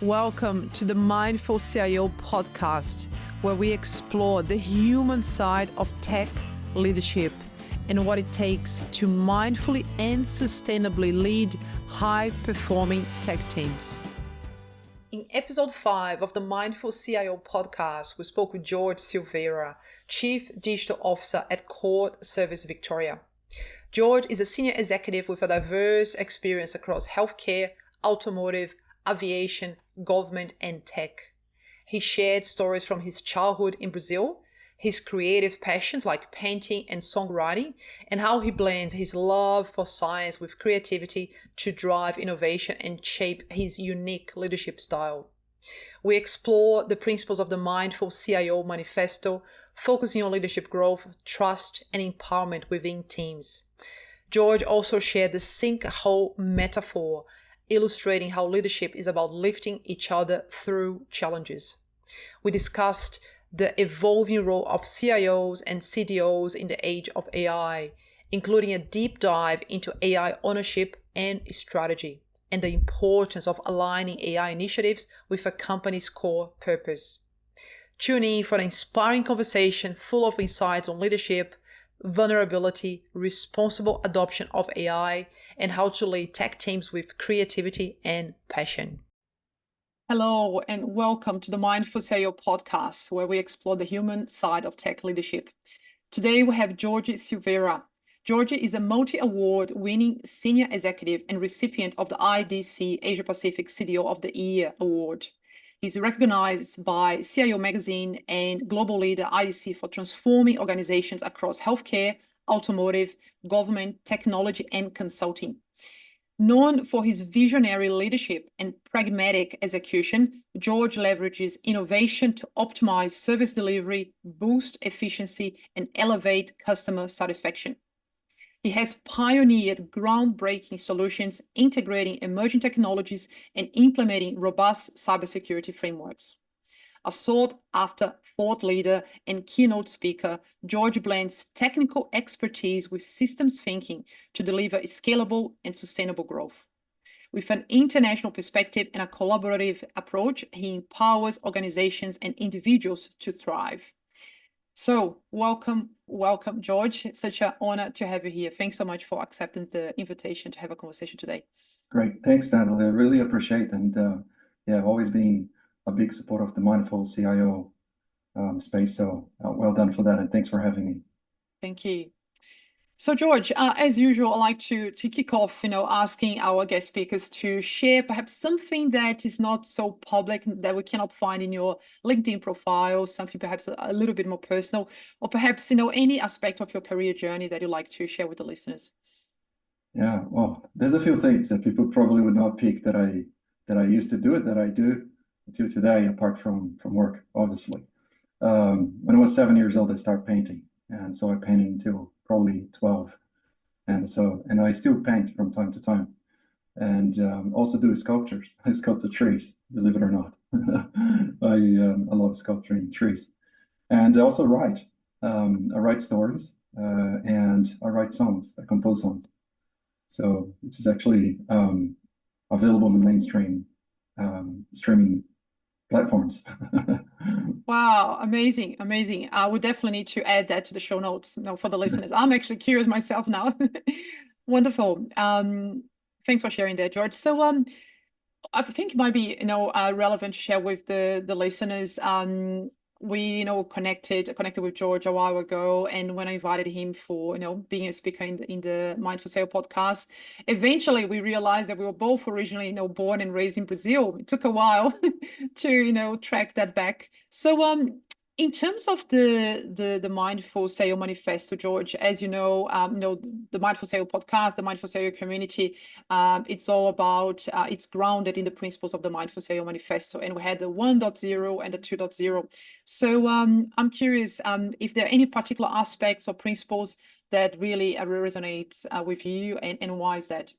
Welcome to the Mindful CIO Podcast, where we explore the human side of tech leadership and what it takes to mindfully and sustainably lead high-performing tech teams. In episode 5 of the Mindful CIO Podcast, we spoke with Jorge Silveira, Chief Digital Officer at Court Service Victoria. Jorge is a senior executive with a diverse experience across healthcare, automotive, aviation, government, and tech. He shared stories from his childhood in Brazil, his creative passions like painting and songwriting, and how he blends his love for science with creativity to drive innovation and shape his unique leadership style. We explore the principles of the Mindful CIO Manifesto, focusing on leadership growth, trust, and empowerment within teams. Jorge also shared the Sinkhole metaphor, illustrating how leadership is about lifting each other through challenges. We discussed the evolving role of CIOs and CDOs in the age of AI, including a deep dive into AI ownership and strategy, and the importance of aligning AI initiatives with a company's core purpose. Tune in for an inspiring conversation full of insights on leadership, vulnerability, responsible adoption of AI, and how to lead tech teams with creativity and passion. Hello, and welcome to the Mindful CIO Podcast, where we explore the human side of tech leadership. Today, we have Jorge Silveira. Jorge is a multi-award winning senior executive and recipient of the IDC Asia Pacific CDO of the Year Award. He's recognized by CIO Magazine and Global Leader IDC for transforming organizations across healthcare, automotive, government, technology, and consulting. Known for his visionary leadership and pragmatic execution, Jorge leverages innovation to optimize service delivery, boost efficiency, and elevate customer satisfaction. He has pioneered groundbreaking solutions, integrating emerging technologies and implementing robust cybersecurity frameworks. A sought-after thought leader and keynote speaker, Jorge blends technical expertise with systems thinking to deliver scalable and sustainable growth. With an international perspective and a collaborative approach, he empowers organizations and individuals to thrive. So welcome, Jorge. It's such an honor to have you here. Thanks so much for accepting the invitation to have a conversation today. Great. Thanks, Nathalie. I really appreciate and always being a big supporter of the Mindful CIO space. So well done for that. And thanks for having me. Thank you. So, Jorge, as usual, I like to kick off, asking our guest speakers to share perhaps something that is not so public, that we cannot find in your LinkedIn profile, something perhaps a little bit more personal, or perhaps, any aspect of your career journey that you'd like to share with the listeners. Yeah, well, there's a few things that people probably would not pick that I used to do it, that I do until today, apart from work, obviously. When I was 7 years old, I started painting. And so I painted until probably 12. And I still paint from time to time. And also do sculptures. I sculpted trees, believe it or not. I love sculpturing trees. And I also write. I write stories and I write songs. I compose songs. So this is actually available in the mainstream streaming platforms. Wow, amazing. I would definitely need to add that to the show notes, for the listeners. I'm actually curious myself now. Wonderful. Thanks for sharing that, Jorge. So I think it might be relevant to share with the listeners. We connected with Jorge a while ago, and when I invited him for being a speaker in the Mindful CIO podcast, eventually we realized that we were both originally born and raised in Brazil. It took a while to track that back. So in terms of the Mindful CIO Manifesto, Jorge, as you know, the Mindful CIO podcast, the Mindful CIO community, it's all about, it's grounded in the principles of the Mindful CIO Manifesto, and we had the 1.0 and the 2.0. So I'm curious if there are any particular aspects or principles that really resonates with you, and why is that?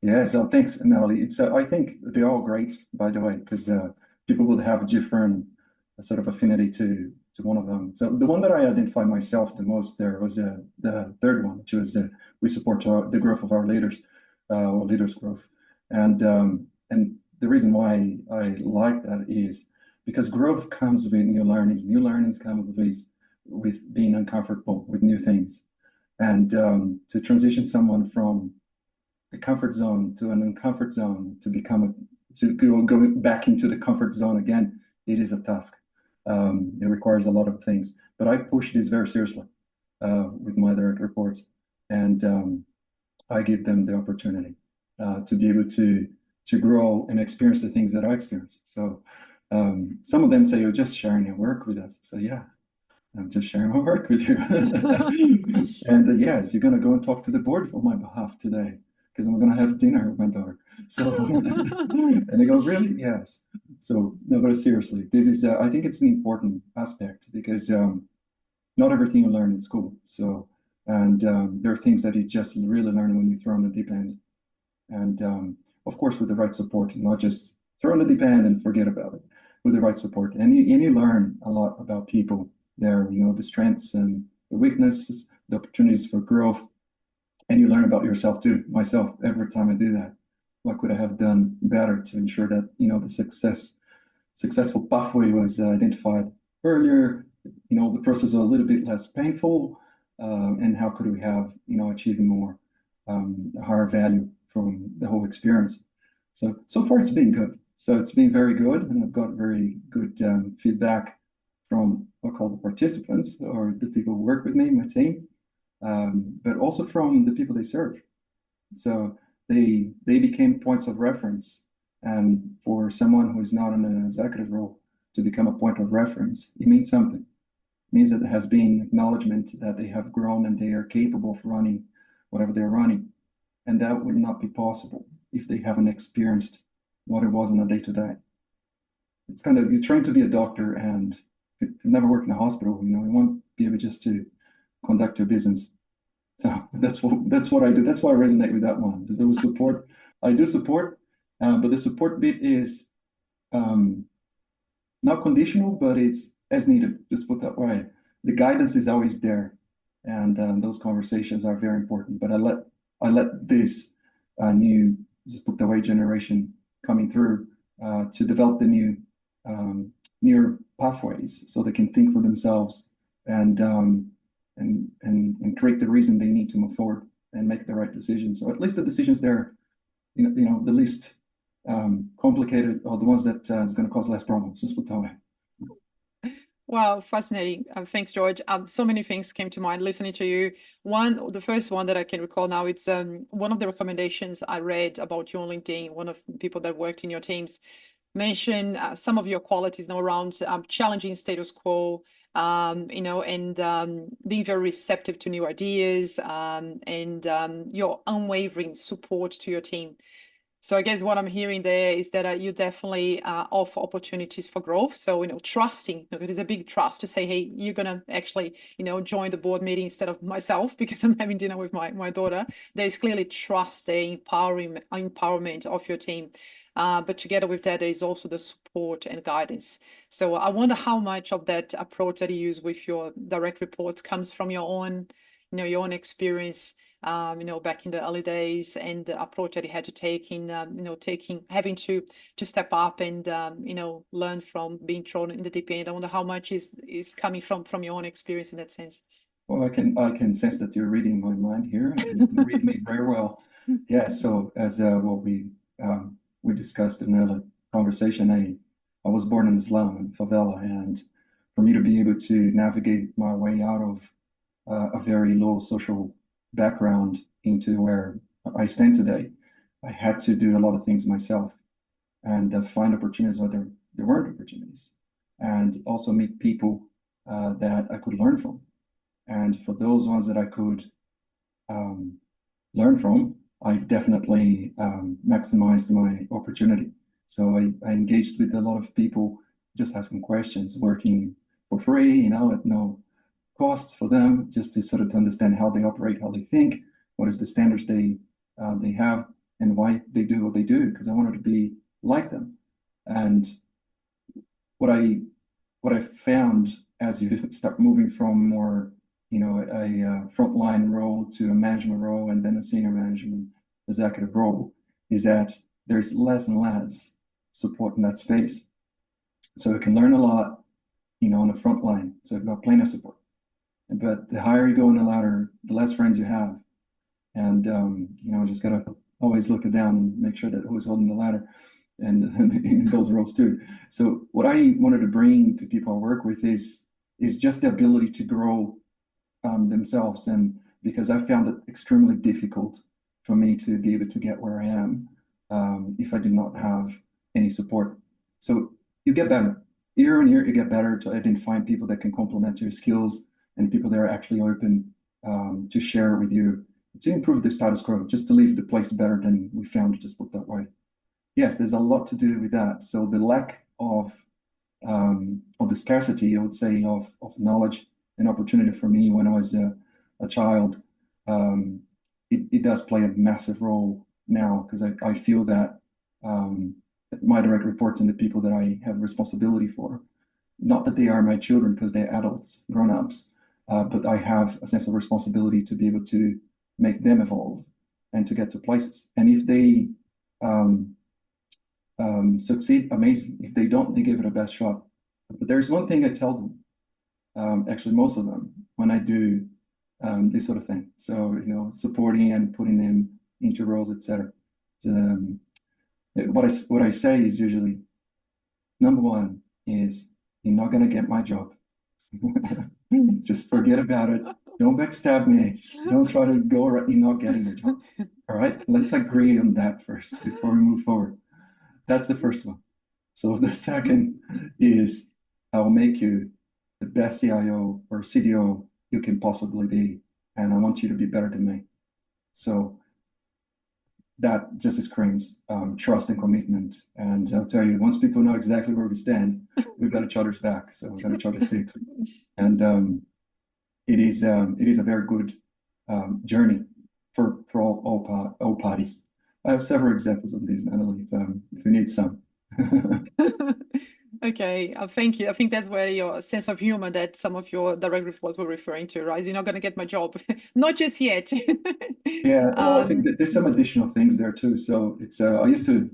Yeah, so thanks, Nathalie. I think they're all great, by the way, because people would have a different sort of affinity to one of them. So the one that I identify myself the most there was the third one, which was we support the growth of our leaders, or leaders' growth. And the reason why I like that is because growth comes with new learnings. New learnings come with being uncomfortable with new things. And to transition someone from the comfort zone to an uncomfort zone to go back into the comfort zone again, it is a task. It requires a lot of things. But I push this very seriously with my direct reports, and I give them the opportunity to be able to grow and experience the things that I experience. So some of them say, "You're just sharing your work with us." So yeah, I'm just sharing my work with you. And yes, you're going to go and talk to the board on my behalf today because I'm going to have dinner with my daughter. So, and they go, "Really?" Yes. So, no, but seriously, this is, I think it's an important aspect because not everything you learn in school. So, and there are things that you just really learn when you throw in the deep end. And of course, with the right support, not just throw in the deep end and forget about it. With the right support, and you learn a lot about people there, the strengths and the weaknesses, the opportunities for growth, and you learn about yourself too. Myself, every time I do that, what could I have done better to ensure that the successful pathway was identified earlier? The process was a little bit less painful, and how could we have achieved more higher value from the whole experience? So far it's been good. So it's been very good, and I've got very good feedback from what I call the participants, or the people who work with me, my team, but also from the people they serve. So they became points of reference, and for someone who is not in an executive role to become a point of reference, it means something. It means that there has been acknowledgement that they have grown and they are capable of running whatever they're running, and that would not be possible if they haven't experienced what it was on a day-to-day. It's kind of, you're trained to be a doctor, and if you've never worked in a hospital, you won't be able just to conduct your business. So that's what I do. That's why I resonate with that one. Because there was support. I do support, but the support bit is not conditional, but it's as needed. Just put that way. The guidance is always there, and those conversations are very important. But I let this new, just put the way, generation coming through to develop the near pathways, so they can think for themselves and create the reason they need to move forward and make the right decisions. So at least the decisions there, the least complicated, or the ones that is going to cause less problems. Just put that way. Wow, fascinating. Thanks, George. So many things came to mind listening to you. The first one that I can recall now, it's one of the recommendations I read about you on LinkedIn. One of the people that worked in your teams mentioned some of your qualities now around challenging status quo, and being very receptive to new ideas, and your unwavering support to your team. So I guess what I'm hearing there is that you definitely offer opportunities for growth. So, trusting, it is a big trust to say, hey, you're going to actually, join the board meeting instead of myself because I'm having dinner with my daughter. There is clearly trust, the empowerment of your team. But together with that, there is also the support and guidance. So I wonder how much of that approach that you use with your direct reports comes from your own, your own experience, back in the early days, and the approach that you had to take in, having to step up and, learn from being thrown in the deep end. I wonder how much is coming from your own experience in that sense. Well, I can sense that you're reading my mind here, and you read me very well. Yeah. So as what we discussed in the conversation, I was born in Islam, in favela, and for me to be able to navigate my way out of a very low social background into where I stand today, I had to do a lot of things myself, and find opportunities where there weren't opportunities, and also meet people that I could learn from. And for those ones that I could learn from, I definitely maximized my opportunity. So I engaged with a lot of people, just asking questions, working for free, at no costs for them, just to sort of to understand how they operate, how they think, what is the standards they have, and why they do what they do, because I wanted to be like them. And what I found as you start moving from more, a frontline role to a management role, and then a senior management executive role, is that there's less and less support in that space. So you can learn a lot, on the front line. So you've got plenty of support. But the higher you go in the ladder, the less friends you have. And, just got to always look it down and make sure that who's holding the ladder and in those roles too. So what I wanted to bring to people I work with is just the ability to grow themselves. And because I found it extremely difficult for me to be able to get where I am if I did not have any support. So you get better. Year on year, you get better to identifying people that can complement your skills and people that are actually open to share with you to improve the status quo, just to leave the place better than we found it, just put that way. Yes, there's a lot to do with that. So the lack of the scarcity, I would say, of knowledge and opportunity for me when I was a child, it does play a massive role now, because I feel that my direct reports and the people that I have responsibility for, not that they are my children because they're adults, grown-ups, but I have a sense of responsibility to be able to make them evolve and to get to places. And if they succeed, amazing. If they don't, they give it a best shot. But there's one thing I tell them, actually most of them, when I do this sort of thing. So, supporting and putting them into roles, etc. What I say is usually, number one is, you're not going to get my job. Just forget about it. Don't backstab me. Don't try to go right. You're not getting the job. All right, let's agree on that first before we move forward. That's the first one. So the second is, I will make you the best CIO or CDO you can possibly be, and I want you to be better than me. So that just screams trust and commitment. And I'll tell you, once people know exactly where we stand, we've got each other's back. So we've got each other's six, and it is a very good journey for all parties. I have several examples of these, Nathalie, if you need some. Okay, thank you. I think that's where your sense of humor that some of your direct reports were referring to, right? You're not going to get my job, not just yet. Yeah, well, I think that there's some additional things there too. So it's I used to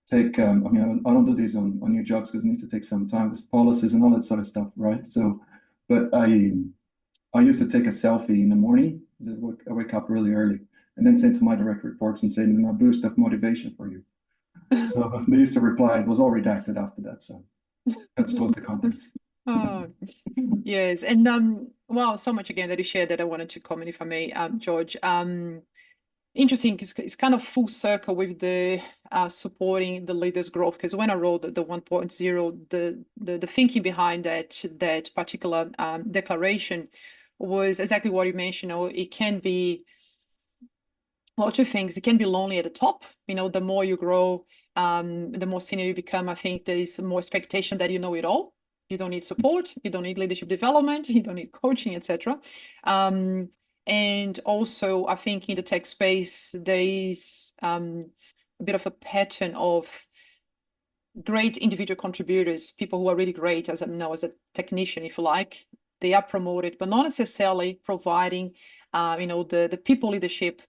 take, I don't do this on new jobs because I need to take some time with policies and all that sort of stuff, right? So, but I used to take a selfie in the morning. I wake up really early and then send to my direct reports and say, a boost of motivation for you. So they used to reply. It was all redacted after that. So let's close the context. Oh, yes. And wow, so much again that you shared that I wanted to comment, if I may, George. Interesting, it's kind of full circle with the supporting the leaders' growth, because when I wrote the 1.0, the thinking behind that particular declaration was exactly what you mentioned. It can be, well, two things. It can be lonely at the top. The more you grow, the more senior you become. I think there is more expectation that you know it all. You don't need support. You don't need leadership development. You don't need coaching, etc. And also, I think in the tech space, there is a bit of a pattern of great individual contributors, people who are really great as a technician, if you like. They are promoted, but not necessarily providing, the people leadership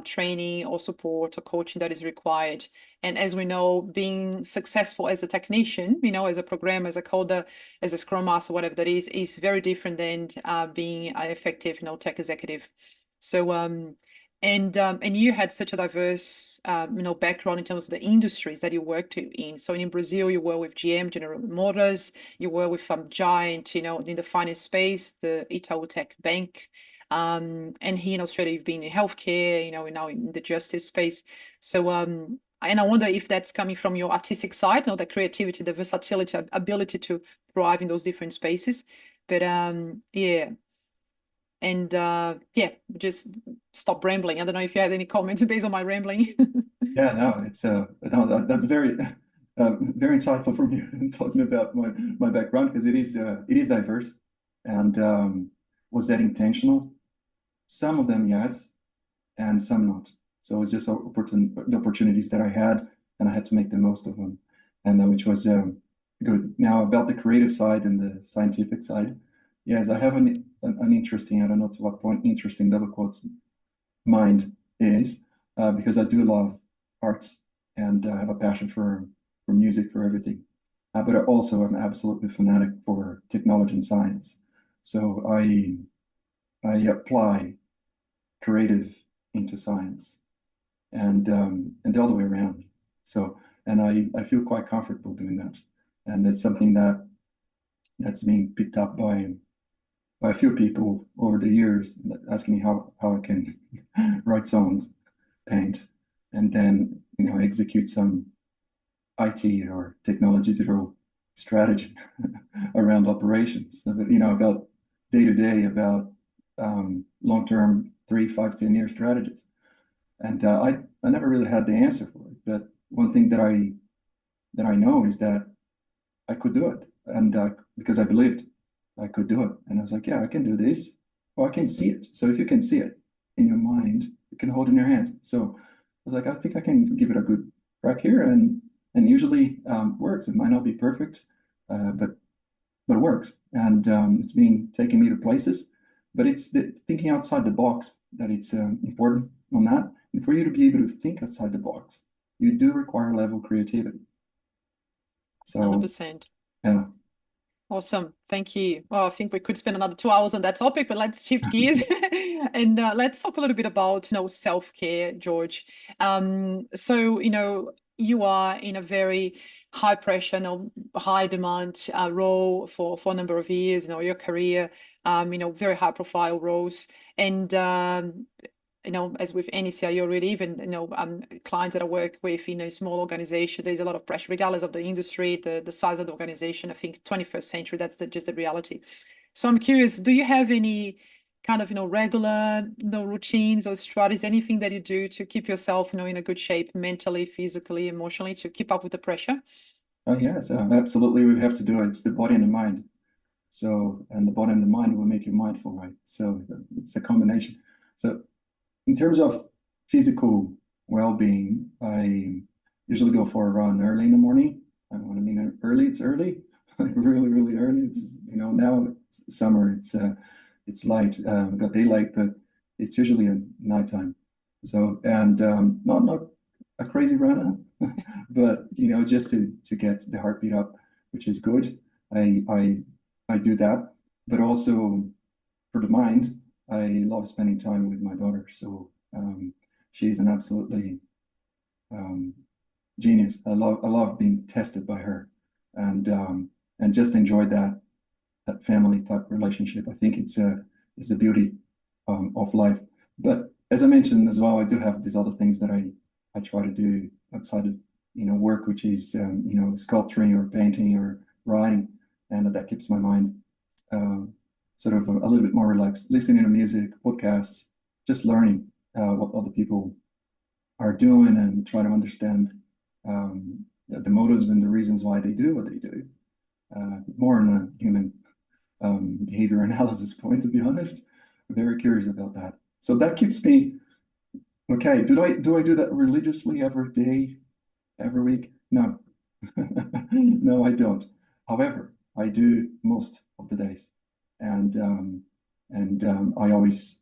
training or support or coaching that is required. And as we know, being successful as a technician, as a programmer, as a coder, as a scrum master, whatever that is very different than being an effective, tech executive. So, and you had such a diverse, background in terms of the industries that you worked in. So in Brazil, you were with GM, General Motors. You were with giant, in the finance space, the Itaú Tech Bank. And here in Australia, you've been in healthcare, now in the justice space. So, and I wonder if that's coming from your artistic side, the creativity, the versatility, ability to thrive in those different spaces. But yeah. And just stop rambling. I don't know if you had any comments based on my rambling. Yeah, no, it's that's very very insightful from you talking about my background, because it is diverse. And was that intentional? Some of them, yes, and some not. So it's just the opportunities that I had, and I had to make the most of them, and which was good. Now, about the creative side and the scientific side, yes, I have an interesting, I don't know to what point interesting double quotes mind is, because I do love arts and I have a passion for for music, for everything. But also I'm absolutely fanatic for technology and science. So I apply creative into science, and the other way around. So, and I feel quite comfortable doing that, and it's something that's being picked up by a few people over the years, asking me how I can write songs, paint, and then execute some IT or technological strategy around operations. About day to day, about long-term 3, 5, 10-year strategies. And I never really had the answer for it. But one thing that I know is that I could do it, and because I believed I could do it, and I was like, yeah, I can do this. Well, I can see it. So if you can see it in your mind, you can hold it in your hand. So I was like, I think I can give it a good crack here, and usually works. It might not be perfect, but it works, and it's been taking me to places. But it's the thinking outside the box that it's important on that. And for you to be able to think outside the box, you do require a level of creativity. So 100%. yeah. Awesome. Thank you. Well, I think we could spend another 2 hours on that topic, but let's shift gears and let's talk a little bit about, self-care, George. So, you are in a very high pressure, high demand role for a number of years, your career, very high profile roles. And as with any CIO, really, even clients that I work with in a small organization, there's a lot of pressure, regardless of the industry, the size of the organization. I think 21st century, that's just the reality. So I'm curious, do you have any kind of regular routines or strategies, anything that you do to keep yourself in a good shape mentally, physically, emotionally, to keep up with the pressure? Oh yes, absolutely. We have to do it. It's the body and the mind. So, and the body and the mind will make you mindful, right? So it's a combination. So in terms of physical well-being, I usually go for a run early in the morning. When I mean early, it's early, like really, really early. It's, now it's summer, it's light, we've got daylight, but it's usually at nighttime. So, and not a crazy runner, but just to get the heartbeat up, which is good. I do that, but also for the mind, I love spending time with my daughter. So she's an absolutely genius. I love being tested by her, and just enjoy that family type relationship. I think it's the beauty of life. But as I mentioned as well, I do have these other things that I try to do outside of work, which is sculpturing or painting or writing, and that keeps my mind sort of a little bit more relaxed, listening to music, podcasts, just learning what other people are doing and try to understand the motives and the reasons why they do what they do. More on a human behavior analysis point, to be honest. Very curious about that. So that keeps me okay. Do I do that religiously every day, every week? No, no, I don't. However, I do most of the days. And I always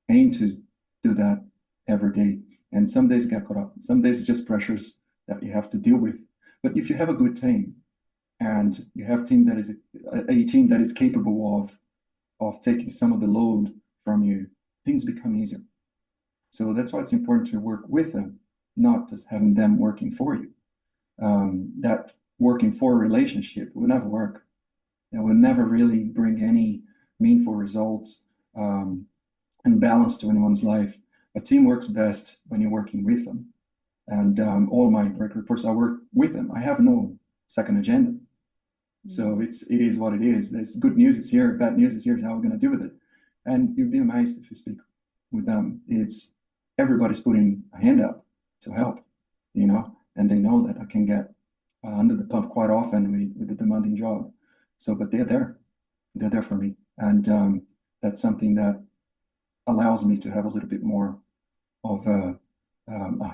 aim to do that every day. And some days get caught up. Some days it's just pressures that you have to deal with. But if you have a good team, and you have a team that is capable of taking some of the load from you, things become easier. So that's why it's important to work with them, not just having them working for you. That working for relationship will never work. It will never really bring any meaningful results and balance to anyone's life. A team works best when you're working with them. And all my direct reports, I work with them. I have no second agenda. So it is what it is. There's good news is here, bad news is here. How we're going to deal with it? And you'd be amazed if you speak with them. It's everybody's putting a hand up to help, and they know that I can get under the pump quite often with a demanding job. So, but they're there for me, and that's something that allows me to have a little bit more of a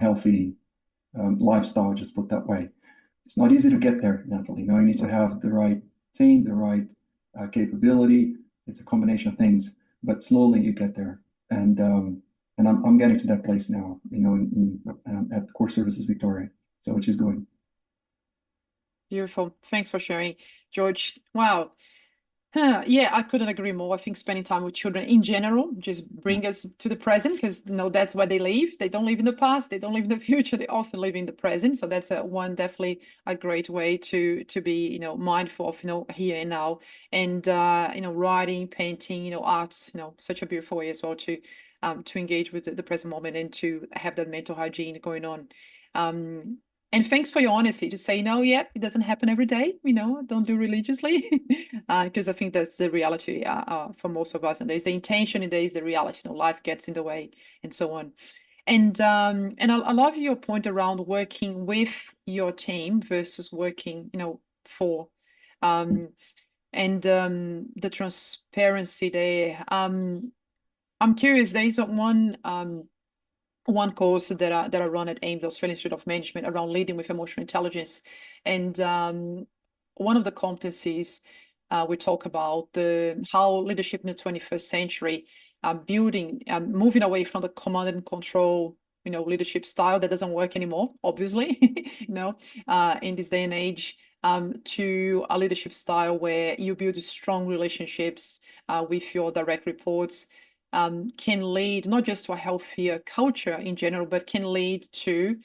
healthy lifestyle, just put that way. It's not easy to get there, Nathalie. You need to have the right team, the right capability. It's a combination of things, but slowly you get there. And I'm getting to that place now, at Core Services Victoria, so which is good. Beautiful. Thanks for sharing, George. Wow. Yeah, I couldn't agree more. I think spending time with children in general just bring us to the present, because that's where they live. They don't live in the past. They don't live in the future. They often live in the present. So that's one definitely a great way to be mindful of here and now. And writing, painting, arts, such a beautiful way as well to engage with the present moment and to have that mental hygiene going on. And thanks for your honesty to say, no, yeah, it doesn't happen every day, don't do religiously, because I think that's the reality for most of us. And there's the intention and there's the reality, life gets in the way and so on. And I love your point around working with your team versus working, for, and the transparency there. I'm curious, there is one course that I run at AIM, the Australian Institute of Management, around leading with emotional intelligence. And one of the competencies we talk about how leadership in the 21st century, moving away from the command and control, leadership style that doesn't work anymore, obviously, in this day and age, to a leadership style where you build strong relationships with your direct reports. Can lead not just to a healthier culture in general, but can lead to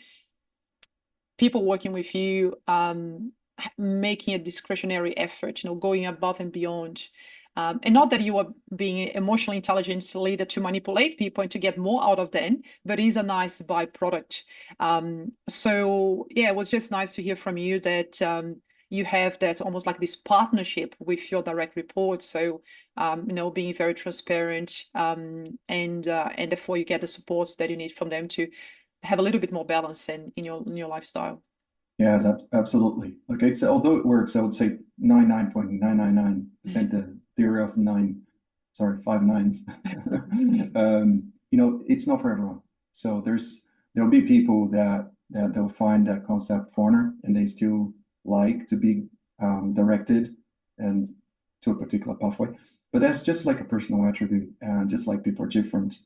people working with you making a discretionary effort, going above and beyond. And not that you are being emotionally intelligent leader to manipulate people and to get more out of them, but it is a nice byproduct. So yeah, it was just nice to hear from you that you have that almost like this partnership with your direct reports. So, being very transparent, and therefore you get the support that you need from them to have a little bit more balance in your lifestyle. Yeah, absolutely. Okay, so although it works, I would say 99.999% the theory of 5 nines. It's not for everyone. So there'll be people that they'll find that concept foreigner and they still like to be directed and to a particular pathway. But that's just like a personal attribute, and just like people are different.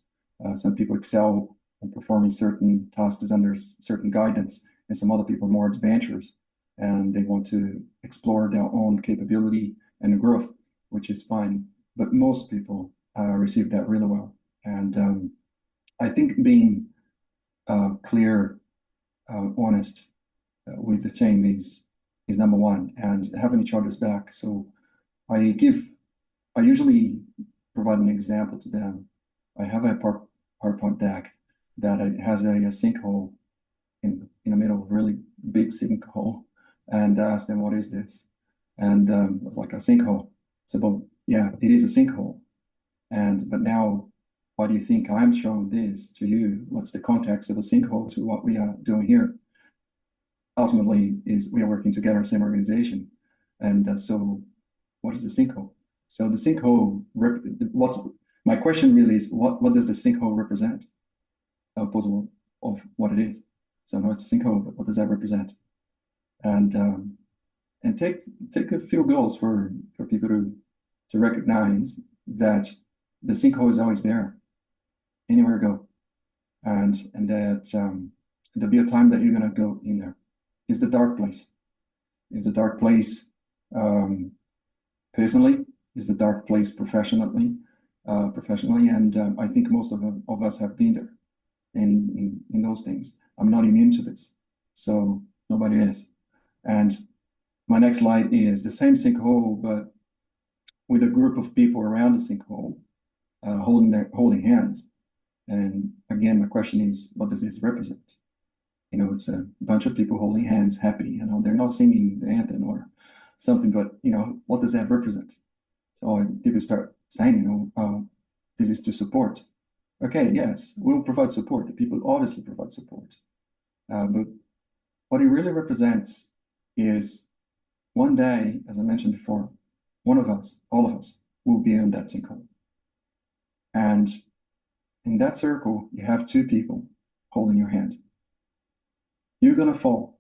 Some people excel in performing certain tasks under certain guidance, and some other people are more adventurous and they want to explore their own capability and growth, which is fine. But most people receive that really well. And I think being clear, honest with the team is number one, and having each other's back. So I usually provide an example to them. I have a PowerPoint deck that has a sinkhole in the middle, of a really big sinkhole, and ask them, what is this? And like, a sinkhole. So, well, yeah, it is a sinkhole. But now, why do you think I'm showing this to you? What's the context of a sinkhole to what we are doing here? Ultimately, is we are working together, same organization. And so what is the sinkhole? So the sinkhole, my question really is, what does the sinkhole represent? Opposed of what it is. So now it's a sinkhole, but what does that represent? And take a few goals for people to recognize that the sinkhole is always there, anywhere you go, and that there'll be a time that you're gonna go in there. Is the dark place? Is the dark place personally? Is the dark place professionally? And I think most of us have been there in those things. I'm not immune to this, so nobody is. And my next slide is the same sinkhole, but with a group of people around the sinkhole, holding hands. And again, my question is, what does this represent? It's a bunch of people holding hands, happy. They're not singing the anthem or something, but what does that represent? So people start saying, this is to support. Okay, yes, we'll provide support. The people obviously provide support. But what it really represents is, one day, as I mentioned before, one of us, all of us, will be in that sinkhole. And in that circle, you have two people holding your hand. You're going to fall,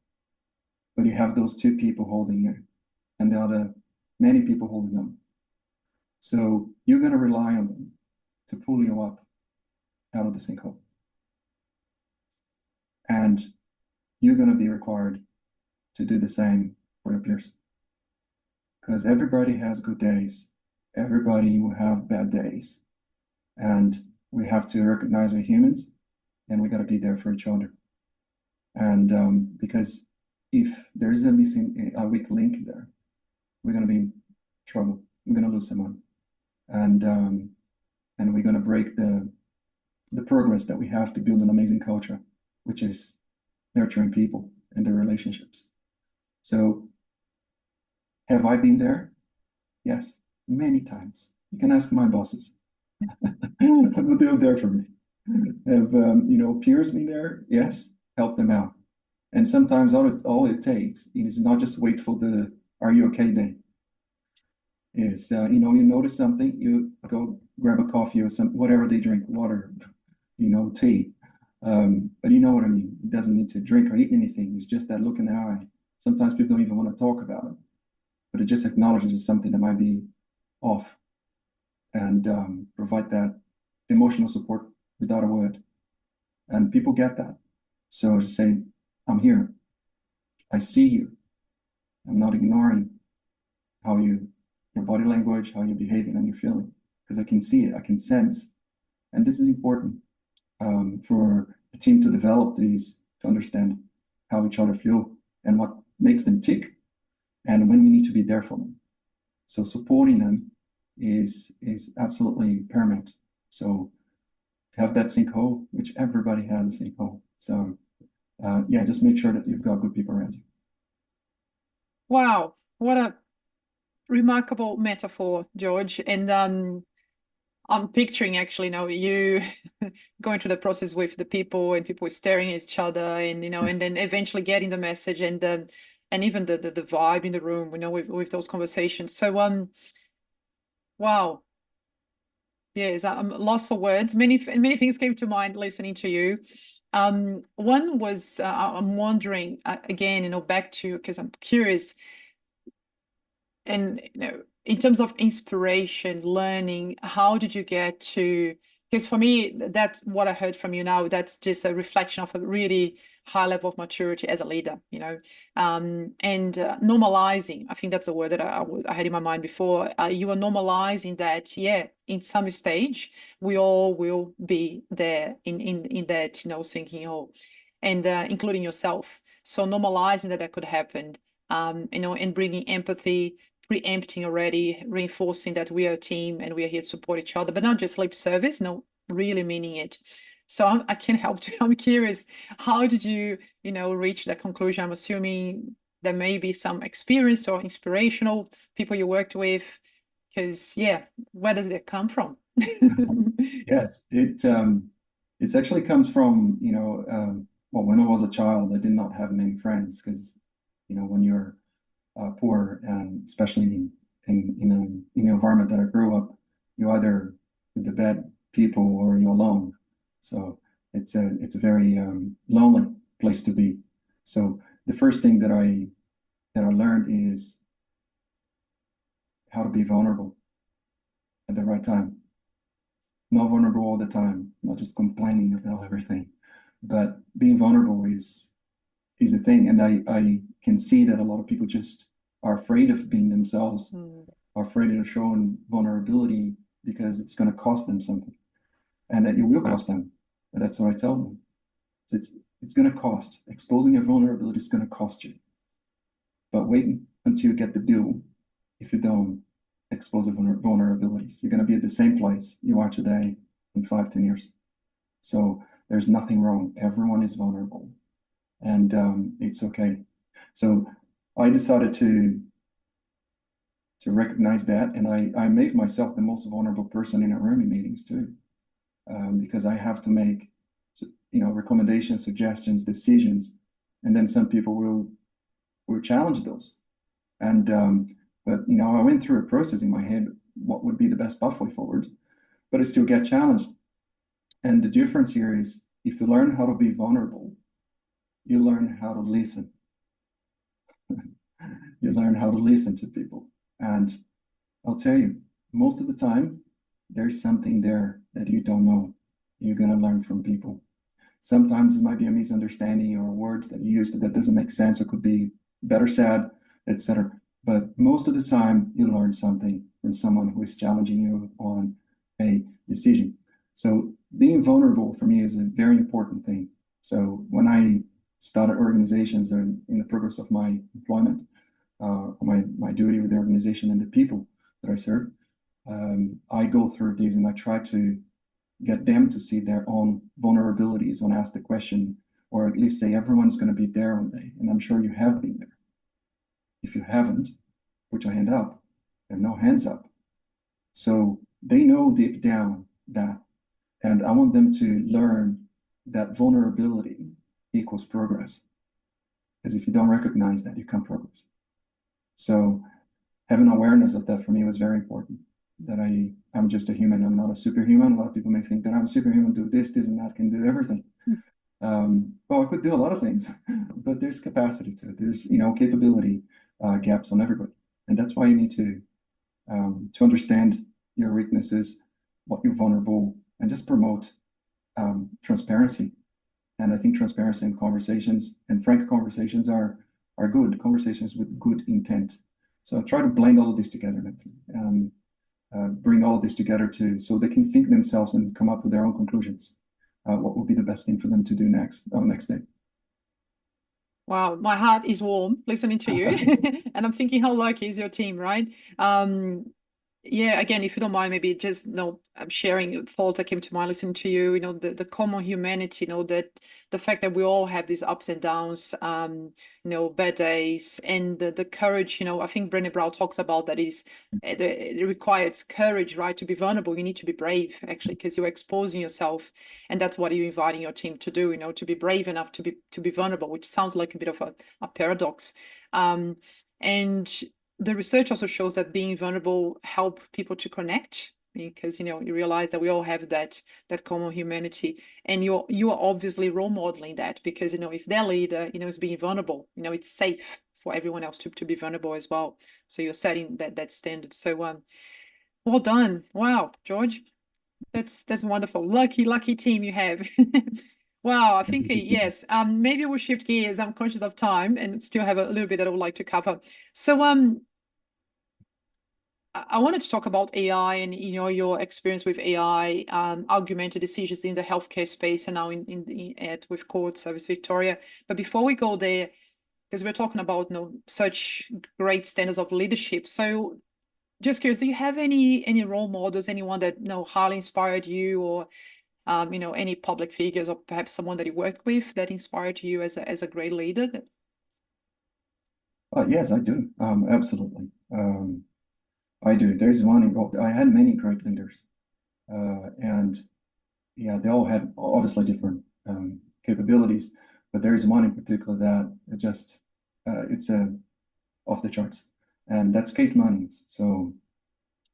but you have those two people holding you, and there are many people holding them. So you're going to rely on them to pull you up out of the sinkhole. And you're going to be required to do the same for your peers. Because everybody has good days. Everybody will have bad days. And we have to recognize we're humans, and we got to be there for each other. And because if there's a weak link there, we're going to be in trouble. We're going to lose someone. And we're going to break the progress that we have to build an amazing culture, which is nurturing people and their relationships. So have I been there? Yes, many times. You can ask my bosses. They're there for me. Have peers been there? Yes, help them out. And sometimes all it takes is not just wait for the "Are you okay" day. Is you notice something, you go grab a coffee or whatever they drink, water, tea. But you know what I mean. It doesn't need to drink or eat anything. It's just that look in the eye. Sometimes people don't even want to talk about it, but it just acknowledges something that might be off, and provide that emotional support without a word. And people get that. So just say, I'm here. I see you. I'm not ignoring how your body language, how you're behaving and you're feeling, because I can see it, I can sense. And this is important for a team to develop these, to understand how each other feel and what makes them tick, and when we need to be there for them. So supporting them is absolutely paramount. So have that sinkhole, which everybody has a sinkhole. So just make sure that you've got good people around you. Wow, what a remarkable metaphor, George. And I'm picturing actually now you going through the process with the people, and people staring at each other, and and then eventually getting the message, and even the vibe in the room, with those conversations. So wow. Yes, I'm lost for words. Many things came to mind listening to you. One was I'm wondering again, back to, because I'm curious, and in terms of inspiration, learning, how did you get to? Because for me, that's what I heard from you now. That's just a reflection of a really high level of maturity as a leader, and normalizing. I think that's a word that I had in my mind before. You are normalizing that, in some stage, we all will be there in that, sinking hole, and including yourself. So normalizing that could happen, and bringing empathy, preempting already, reinforcing that we are a team and we are here to support each other, but not just lip service, really meaning it. So I can't help to, I'm curious, how did you, reach that conclusion? I'm assuming there may be some experience or inspirational people you worked with, because where does it come from? Yes, it actually comes from, well, when I was a child, I did not have many friends, because, when you're poor, and especially in the environment that I grew up, you either with the bad people or you're alone. So it's a very lonely place to be. So the first thing that I learned is how to be vulnerable at the right time. Not vulnerable all the time, not just complaining about everything, but being vulnerable is a thing. And I can see that a lot of people just are afraid of being themselves, are afraid of showing vulnerability because it's going to cost them something, and that it will cost them. But that's what I tell them. It's going to cost. Exposing your vulnerability is going to cost you. But wait until you get the bill. If you don't expose your vulnerabilities, you're going to be at the same place you are today in 5-10 years. So there's nothing wrong. Everyone is vulnerable, and it's okay. So I decided to recognize that, and I make myself the most vulnerable person in a room in meetings too, because I have to make recommendations, suggestions, decisions, and then some people will challenge those. And but I went through a process in my head, what would be the best pathway forward, but I still get challenged. And the difference here is, if you learn how to be vulnerable, you learn how to listen. You learn how to listen to people. And I'll tell you, most of the time, there's something there that you don't know. You're going to learn from people. Sometimes it might be a misunderstanding or a word that you used that doesn't make sense, or could be better said. etc. But most of the time, you learn something from someone who is challenging you on a decision. So being vulnerable for me is a very important thing. So when I started organizations in the progress of my employment, my duty with the organization and the people that I serve, I go through these and I try to get them to see their own vulnerabilities and ask the question, or at least say everyone's going to be there one day. And I'm sure you have been there. If you haven't, put your hand up. There are no hands up. So they know deep down that. And I want them to learn that vulnerability equals progress. Because if you don't recognize that, you can't progress. So having awareness of that for me was very important. That I'm just a human, I'm not a superhuman. A lot of people may think that I'm a superhuman, do this, and that, can do everything. Well, I could do a lot of things, but there's capacity to it. There's, capability gaps on everybody. And that's why you need to understand your weaknesses, what you're vulnerable, and just promote transparency. And I think transparency in conversations and frank conversations are good conversations with good intent. So I try to blend all of this together, bring all of this together so they can think themselves and come up with their own conclusions. What would be the best thing for them to do next day? Wow, my heart is warm listening to you. And I'm thinking, how lucky is your team, right? Yeah, again, if you don't mind, maybe just I'm sharing thoughts that came to mind listening to you. The common humanity. That the fact that we all have these ups and downs. Bad days, and the courage. I think Brené Brown talks about that is it requires courage, right? To be vulnerable, you need to be brave, actually, because you're exposing yourself, and that's what you're inviting your team to do. To be brave enough to be vulnerable, which sounds like a bit of a paradox, and the research also shows that being vulnerable help people to connect, because you realize that we all have that common humanity, and you are obviously role modeling that, because if their leader is being vulnerable, it's safe for everyone else to be vulnerable as well. So you're setting that standard. So well done. Wow, George, that's wonderful. Lucky team you have. Wow, I think yes. Maybe we'll shift gears. I'm conscious of time and still have a little bit that I would like to cover. So I wanted to talk about AI and your experience with AI, augmented decisions in the healthcare space, and now with Court Service Victoria. But before we go there, because we're talking about such great standards of leadership, so just curious, do you have any role models, anyone that highly inspired you, or any public figures, or perhaps someone that you worked with that inspired you as a great leader? Yes, I do. Absolutely. I do. There's one involved. I had many great leaders, and yeah, they all had obviously different capabilities, but there is one in particular that just it's off the charts, and that's Kate Munnings. So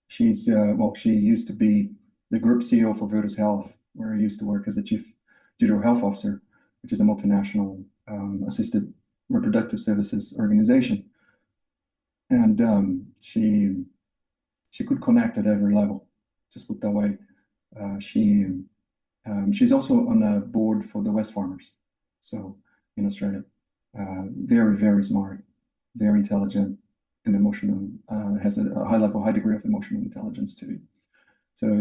she's she used to be the group CEO for Virtus Health, where I used to work as a chief digital health officer, which is a multinational assisted reproductive services organization, and she could connect at every level, just put that way. She's also on a board for the Wesfarmers, so in Australia. Very, very smart, very intelligent, and emotional, has a high degree of emotional intelligence too. So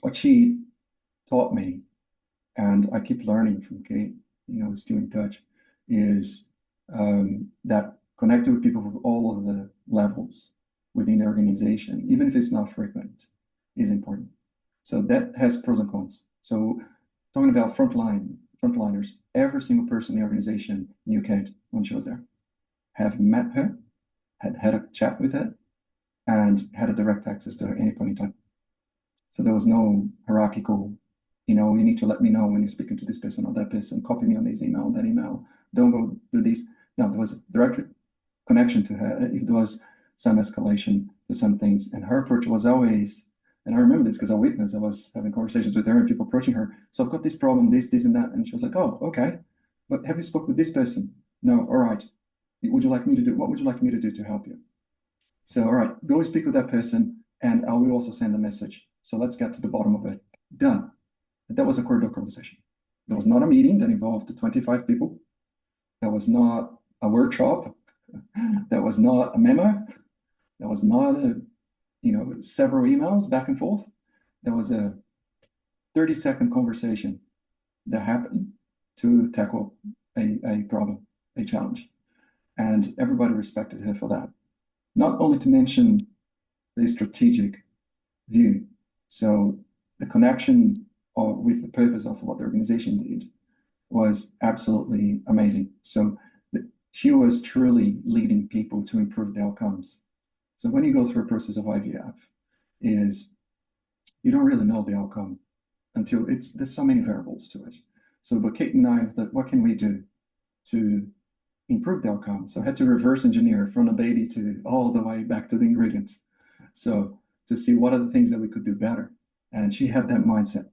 what she taught me, and I keep learning from Kate, still in touch, is that connecting with people with all of the levels within the organization, even if it's not frequent, is important. So that has pros and cons. So talking about frontliners, every single person in the organization knew Kate when she was there, have met her, had a chat with her, and had a direct access to her at any point in time. So there was no hierarchical, you need to let me know when you're speaking to this person or that person, copy me on this email, that email, don't go do this. No, there was a direct connection to her if there was some escalation to some things. And her approach was always, and I remember this because I witnessed, I was having conversations with her and people approaching her. So I've got this problem, this and that. And she was like, oh, okay. But have you spoke with this person? No, all right. What would you like me to do to help you? So, all right, go speak with that person and I will also send a message. So let's get to the bottom of it. Done. But that was a corridor conversation. There was not a meeting that involved 25 people. That was not a workshop That was not a memo. That was not several emails back and forth. There was a 30-second conversation that happened to tackle a problem, a challenge. And everybody respected her for that. Not only to mention the strategic view. So the connection with the purpose of what the organization did was absolutely amazing. So she was truly leading people to improve the outcomes. So when you go through a process of IVF, is you don't really know the outcome until there's so many variables to it. So, but Kate and I, what can we do to improve the outcome? So I had to reverse engineer from a baby to all the way back to the ingredients. So to see what are the things that we could do better. And she had that mindset.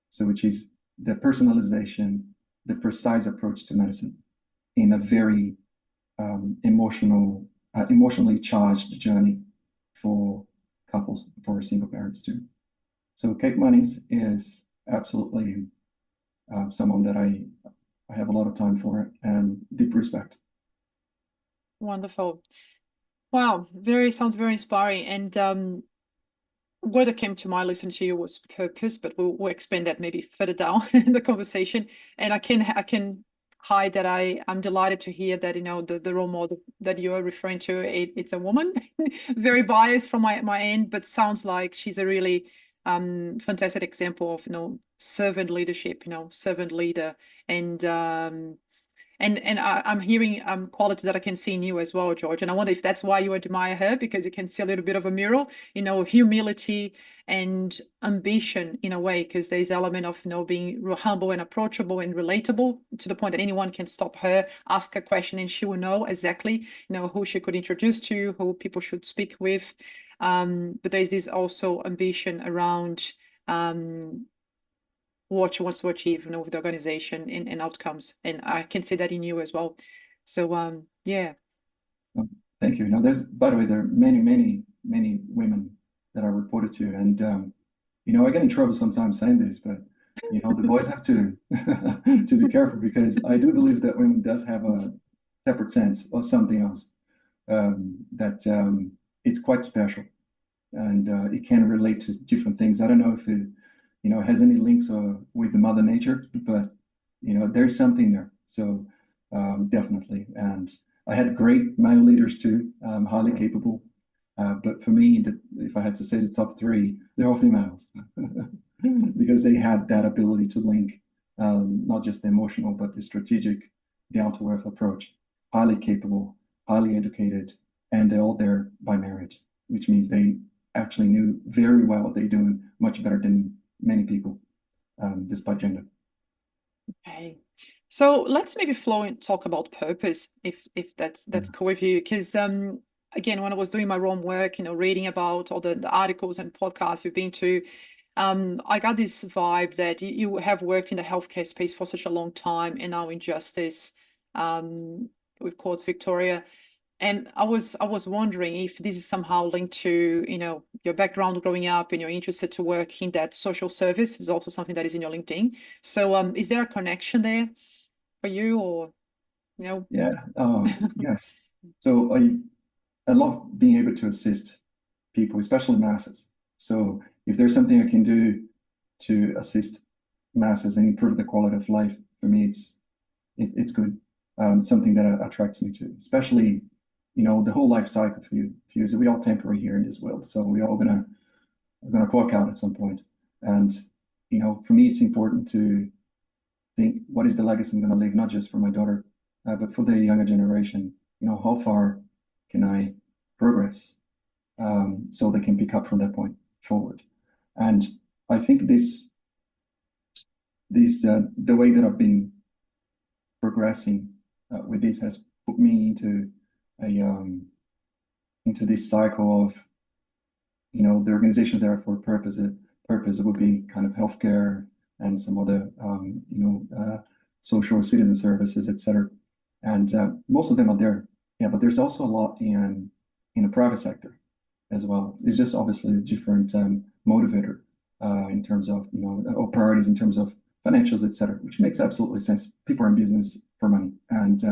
So which is the personalization, the precise approach to medicine in a very emotionally charged journey for couples, for single parents too. So Kate Moniz is absolutely someone that I have a lot of time for and deep respect. Wonderful. Wow, sounds very inspiring. And what that came to mind listening to you was purpose, but we'll expand that maybe further down in the conversation. And I can hide that I'm delighted to hear that the role model that you are referring to, it's a woman. Very biased from my end, but sounds like she's a really fantastic example of servant leadership, servant leader. And I'm hearing qualities that I can see in you as well, George. And I wonder if that's why you admire her, because you can see a little bit of a mural, humility and ambition in a way, because there's element of being humble and approachable and relatable to the point that anyone can stop her, ask a question, and she will know exactly who she could introduce to, who people should speak with. But there's this also ambition around what she wants to achieve with the organization and outcomes, and I can see that in you as well. So yeah. Thank you. Now by the way, there are many women that I reported to, and I get in trouble sometimes saying this, but the boys have to to be careful, because I do believe that women does have a separate sense or something else that it's quite special, and it can relate to different things. I don't know if it has any links with the Mother Nature, but there's something there. So definitely. And I had great male leaders too, highly capable. But for me, if I had to say the top three, they're all females because they had that ability to link not just the emotional, but the strategic, down-to-earth approach. Highly capable, highly educated, and they're all there by merit, which means they actually knew very well what they're doing, much better than many people, despite gender. Okay, so let's maybe flow and talk about purpose, if that's cool with you, because again, when I was doing my own work, reading about all the articles and podcasts you've been to, I got this vibe that you have worked in the healthcare space for such a long time, and now in justice with Courts Victoria. And I was wondering if this is somehow linked to your background growing up, and you're interested to work in that social service. Is also something that is in your LinkedIn. So is there a connection there for you, or no? Yeah. Yes. So I love being able to assist people, especially masses. So if there's something I can do to assist masses and improve the quality of life, for me, it's good. Something that attracts me to, especially the whole life cycle for you. We all temporary here in this world, so we all gonna clock out at some point. And for me, it's important to think, what is the legacy I'm gonna leave, not just for my daughter, but for the younger generation. How far can I progress, so they can pick up from that point forward. And I think the way that I've been progressing with this has put me into this cycle of the organizations that are for purpose would be kind of healthcare and some other social citizen services, etc. And most of them are there, but there's also a lot in the private sector as well. It's just obviously a different motivator in terms of or priorities in terms of financials, etc., which makes absolutely sense. People are in business for money, and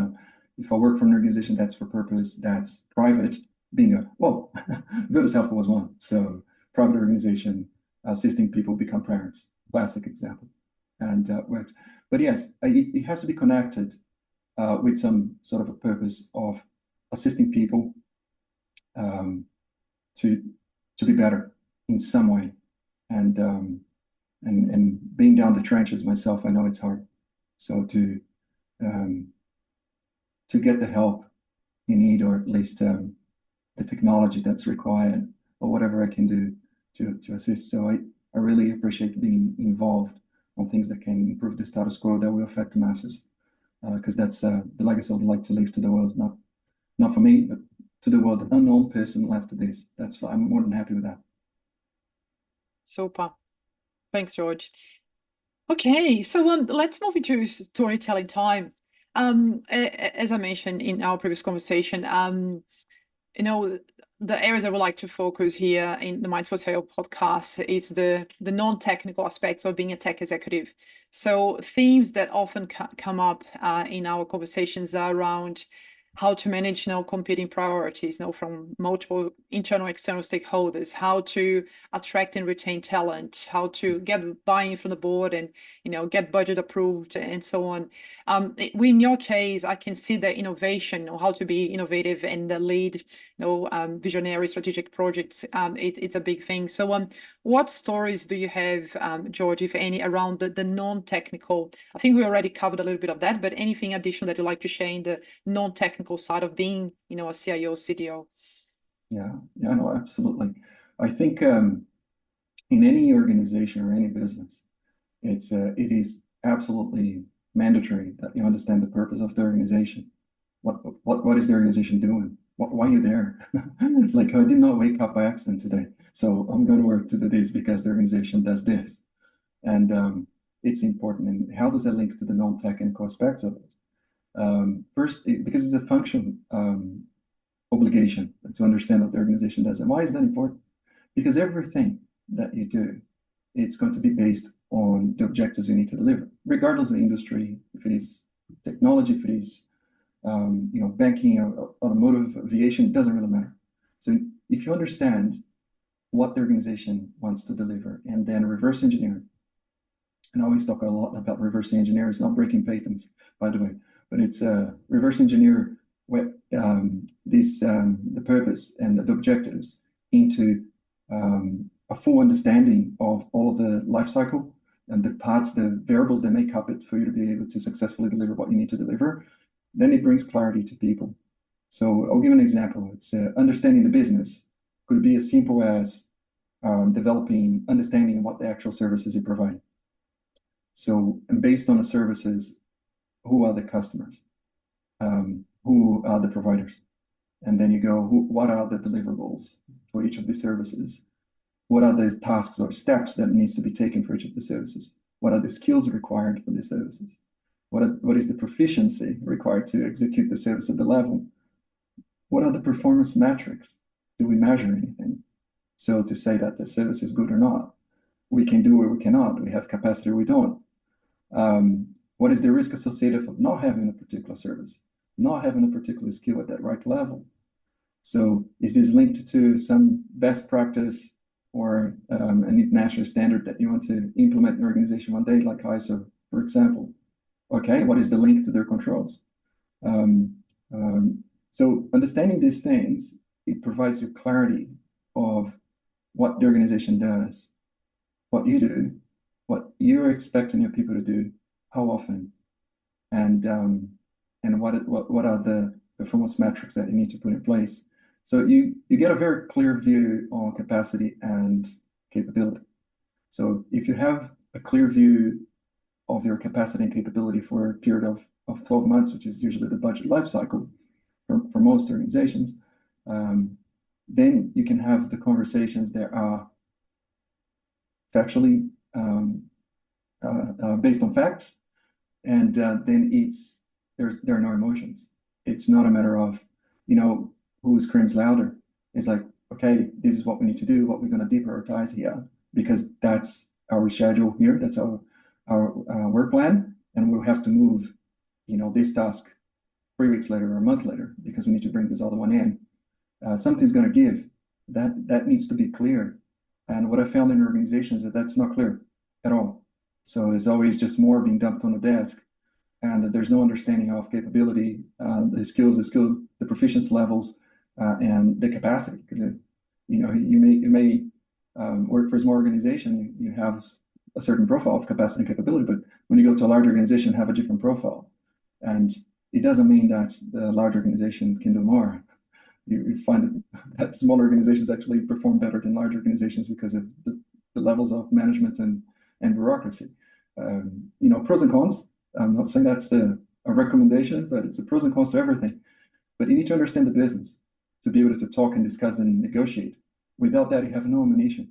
If I work for an organization that's for purpose, that's private, bingo. Well, Village Health was one. So private organization assisting people become parents, classic example. And worked. But yes, it has to be connected with some sort of a purpose of assisting people to be better in some way. And being down the trenches myself, I know it's hard. So to get the help you need, or at least the technology that's required, or whatever I can do to assist. So I really appreciate being involved on things that can improve the status quo that will affect the masses, because that's the legacy I'd like to leave to the world, not for me, but to the world. An unknown person left to this. I'm more than happy with that. Super. Thanks, George. Okay, so let's move into storytelling time. As I mentioned in our previous conversation, the areas I would like to focus here in the Mindful CIO podcast is the non-technical aspects of being a tech executive. So themes that often come up in our conversations are around how to manage competing priorities from multiple internal, external stakeholders, how to attract and retain talent, how to get buy-in from the board and get budget approved and so on. In your case, I can see the innovation, how to be innovative and lead visionary strategic projects. It's a big thing. So what stories do you have, George, if any, around the non-technical? I think we already covered a little bit of that, but anything additional that you'd like to share in the non-technical side of being, a CIO, CDO? Yeah, no, absolutely. I think in any organization or any business, it is absolutely mandatory that you understand the purpose of the organization. What is the organization doing? Why are you there? Like, I did not wake up by accident today, so I'm going to work to do this because the organization does this, and it's important. And how does that link to the non-technical aspects of it? First, because it's a function obligation to understand what the organization does. And why is that important? Because everything that you do, it's going to be based on the objectives you need to deliver, regardless of the industry, if it is technology, if it is banking, or automotive, aviation, it doesn't really matter. So if you understand what the organization wants to deliver and then reverse engineer, and I always talk a lot about reverse engineers, not breaking patents, by the way, but it's reverse engineer the purpose and the objectives into a full understanding of all of the life cycle and the parts, the variables that make up it for you to be able to successfully deliver what you need to deliver. Then it brings clarity to people. So I'll give an example. It's understanding the business could be as simple as understanding what the actual services you provide. So, and based on the services, who are the customers? Who are the providers? And then you go, what are the deliverables for each of the services? What are the tasks or steps that needs to be taken for each of the services? What are the skills required for the services? What is the proficiency required to execute the service at the level? What are the performance metrics? Do we measure anything? So to say that the service is good or not, we can do or we cannot, we have capacity or we don't. What is the risk associated with not having a particular service, not having a particular skill at that right level? So is this linked to some best practice or an international standard that you want to implement in an organization one day, like ISO, for example? Okay, what is the link to their controls? So understanding these things, it provides you clarity of what the organization does, what you do, what you're expecting your people to do, how often, and what are the performance metrics that you need to put in place. So you get a very clear view on capacity and capability. So if you have a clear view of your capacity and capability for a period of 12 months, which is usually the budget life cycle for most organizations, then you can have the conversations that are factually based on facts, and then there are no emotions. It's not a matter of who screams louder. It's like, okay, this is what we need to do, what we're going to deprioritize here, because that's our schedule here, that's our work plan, and we'll have to move this task 3 weeks later or a month later because we need to bring this other one in. Something's going to give. That needs to be clear. And what I found in organizations is that that's not clear at all. So there's always just more being dumped on the desk, and there's no understanding of capability, the skills, the proficiency levels, and the capacity. Because you may work for a small organization, you have a certain profile of capacity and capability, but when you go to a large organization, have a different profile. And it doesn't mean that the large organization can do more. You find that small organizations actually perform better than large organizations because of the levels of management and bureaucracy. Pros and cons. I'm not saying that's a recommendation, but it's a pros and cons to everything. But you need to understand the business to be able to talk and discuss and negotiate. Without that, you have no ammunition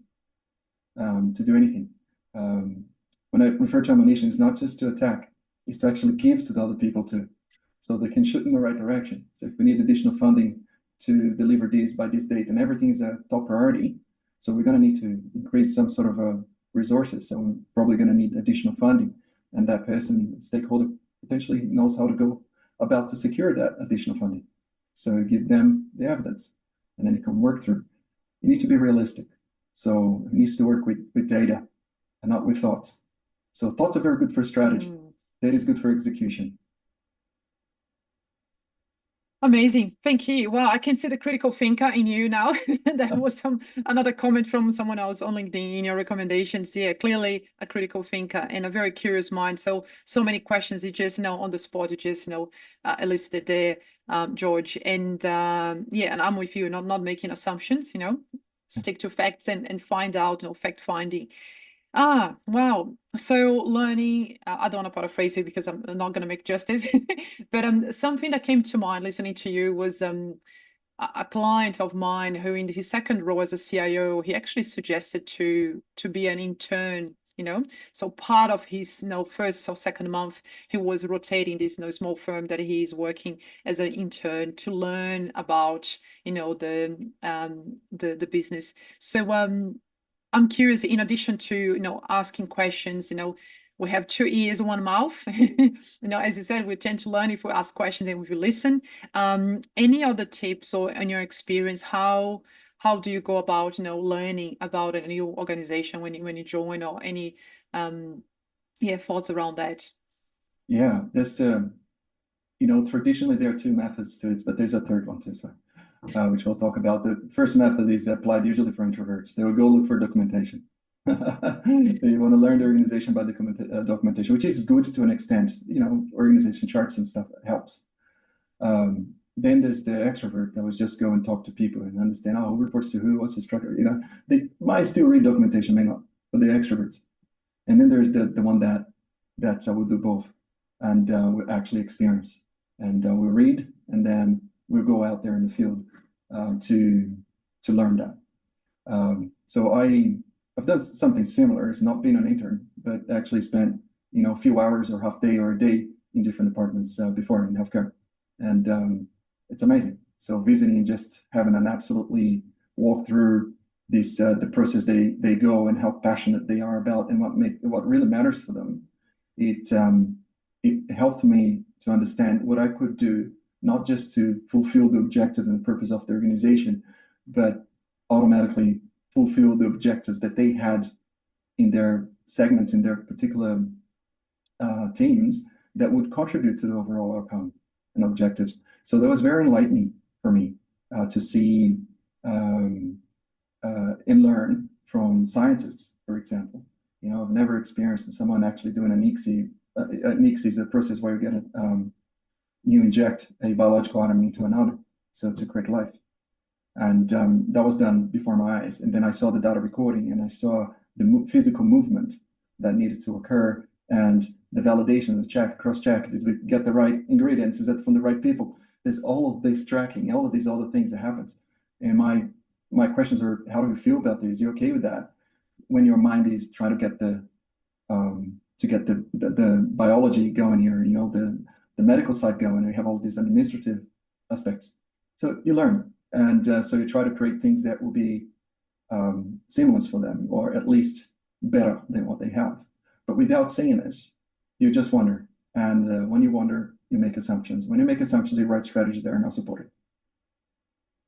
to do anything. When I refer to ammunition, it's not just to attack, it's to actually give to the other people too, so they can shoot in the right direction. So if we need additional funding to deliver this by this date, and everything is a top priority, so we're going to need to increase some sort of resources. So we're probably going to need additional funding, and that person, stakeholder, potentially knows how to go about to secure that additional funding. So give them the evidence, and then you can work through. You need to be realistic. So it needs to work with data and not with thoughts. So thoughts are very good for strategy. Data is good for execution. Amazing. Thank you. Well, I can see the critical thinker in you now. That was another comment from someone else on LinkedIn in your recommendations. Yeah, clearly a critical thinker and a very curious mind. So many questions you just on the spot, you just elicited there, George. And yeah, and I'm with you, not making assumptions, stick to facts and find out, fact finding. Wow. So learning, I don't want to paraphrase you because I'm not going to make justice, but something that came to mind listening to you was a client of mine who in his second role as a CIO, he actually suggested to be an intern, so part of his first or second month, he was rotating this small firm that he is working as an intern to learn about, the business. So I'm curious, in addition to, asking questions, we have 2 ears, 1 mouth. As you said, we tend to learn if we ask questions and if we listen. Any other tips or in your experience, how do you go about, learning about a new organization when you join, or any thoughts around that? Yeah, there's traditionally there are 2 methods to it, but there's a third one too. So which we'll talk about. The first method is applied usually for introverts. They will go look for documentation. You want to learn the organization by documentation, which is good to an extent. Organization charts and stuff helps. Then there's the extrovert that was just go and talk to people and understand, who reports to who, what's the structure. They might still read documentation, may not, but they're extroverts. And then there's the one that will do both, and will actually experience, and we'll read, and then we'll go out there in the field to learn that. So I've done something similar. It's not been an intern, but actually spent a few hours or half day or a day in different departments before in healthcare, and it's amazing. So visiting, just having an absolutely walk through this the process they go, and how passionate they are about, and what really matters for them. It helped me to understand what I could do, not just to fulfill the objective and purpose of the organization, but automatically fulfill the objectives that they had in their segments, in their particular teams, that would contribute to the overall outcome and objectives. So that was very enlightening for me to see and learn from scientists, for example. I've never experienced someone actually doing an ICSI. ICSI is a process where you inject a biological atom into another, so to create life. And that was done before my eyes. And then I saw the data recording, and I saw the physical movement that needed to occur, and the validation, the cross-check, did we get the right ingredients? Is that from the right people? There's all of this tracking, all of these other things that happens. And my questions are, how do you feel about this? You okay with that? When your mind is trying to get the biology going here, the medical side going, and you have all these administrative aspects. So you learn, and so you try to create things that will be seamless for them, or at least better than what they have. But without saying it, you just wonder. And when you wonder, you make assumptions. When you make assumptions, you write strategies that are not supported.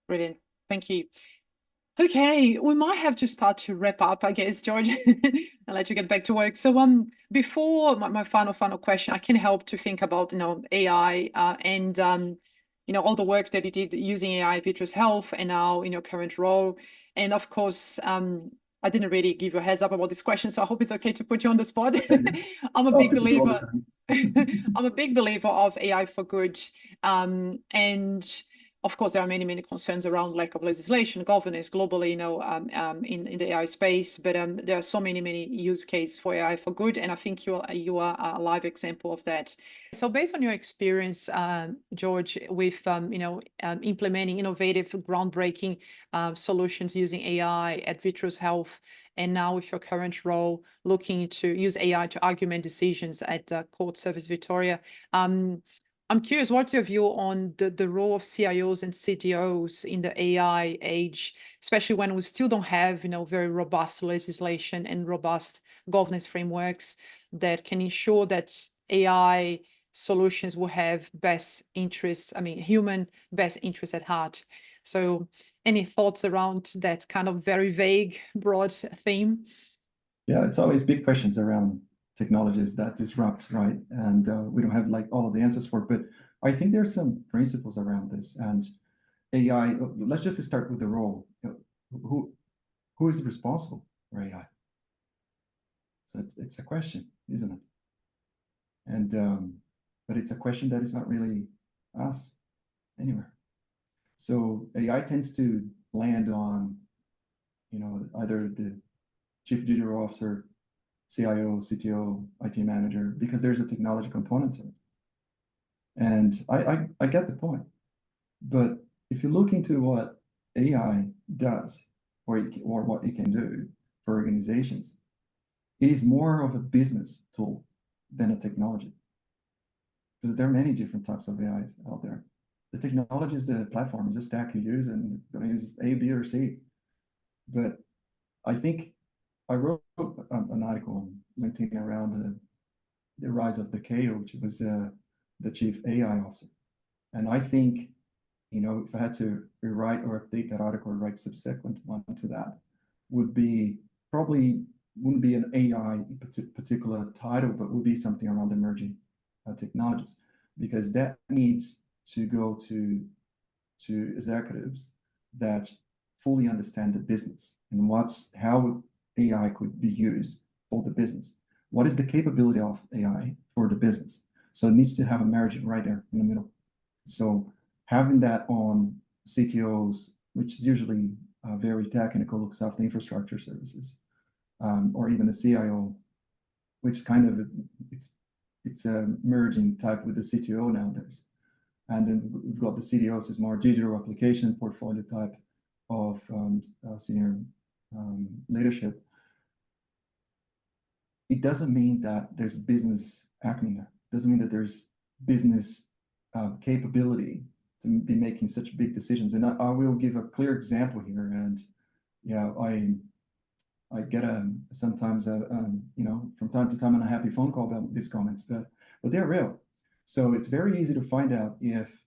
Brilliant. Thank you. Okay, we might have to start to wrap up, I guess, George. I'll let you get back to work. So before my final question, I can help to think about, AI and all the work that you did using AI, Vitros Health, and now in your current role. And of course, I didn't really give you a heads up about this question, so I hope it's okay to put you on the spot. I'm a big believer. I'm a big believer of AI for good, and of course, there are many concerns around lack of legislation, governance globally, in the AI space. But there are so many use cases for AI for good, and I think you are a live example of that. So, based on your experience, George, with implementing innovative, groundbreaking solutions using AI at Vitros Health, and now with your current role, looking to use AI to augment decisions at Court Service Victoria. I'm curious, what's your view on the role of CIOs and CDOs in the AI age, especially when we still don't have, very robust legislation and robust governance frameworks that can ensure that AI solutions will have human best interests at heart. So any thoughts around that kind of very vague, broad theme? Yeah, it's always big questions around technologies that disrupt, right? And we don't have like all of the answers for it, but I think there's some principles around this. And AI, let's just start with the role. Who is responsible for AI? So it's a question, isn't it? And but it's a question that is not really asked anywhere. So AI tends to land on, either the chief digital officer, CIO, CTO, IT manager, because there's a technology component to it. And I get the point. But if you look into what AI does or what it can do for organizations, it is more of a business tool than a technology. Because there are many different types of AIs out there. The technology is the platform, is the stack you use, and you're going to use A, B, or C. But I think I wrote an article on LinkedIn around the rise of the KO, which was the chief AI officer. And I think, if I had to rewrite or update that article or write subsequent one to that, wouldn't be an AI particular title, but would be something around emerging technologies, because that needs to go to executives that fully understand the business and how AI could be used for the business. What is the capability of AI for the business? So it needs to have a marriage right there in the middle. So having that on CTOs, which is usually very technical, looks after infrastructure services, or even the CIO, which is kind of it's a merging type with the CTO nowadays. And then we've got the CDOs is more digital application portfolio type of senior leadership. It doesn't mean that there's business acumen there. It doesn't mean that there's business capability to be making such big decisions. And I will give a clear example here. And yeah, I get sometimes from time to time an unhappy phone call about these comments, but they're real. So it's very easy to find out if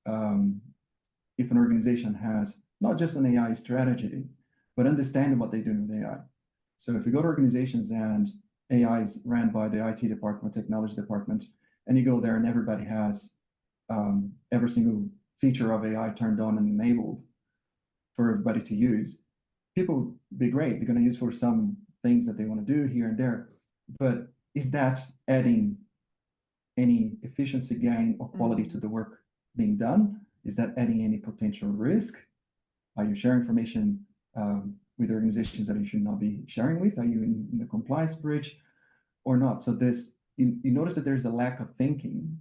an organization has not just an AI strategy, but understanding what they do with AI. So if you go to organizations and AI is ran by the IT department, technology department, and you go there and everybody has every single feature of AI turned on and enabled for everybody to use, people would be great. They're going to use for some things that they want to do here and there. But is that adding any efficiency gain or quality to the work being done? Is that adding any potential risk? Are you sharing information with organizations that you should not be sharing with? Are you in the compliance breach or not? So you notice that there's a lack of thinking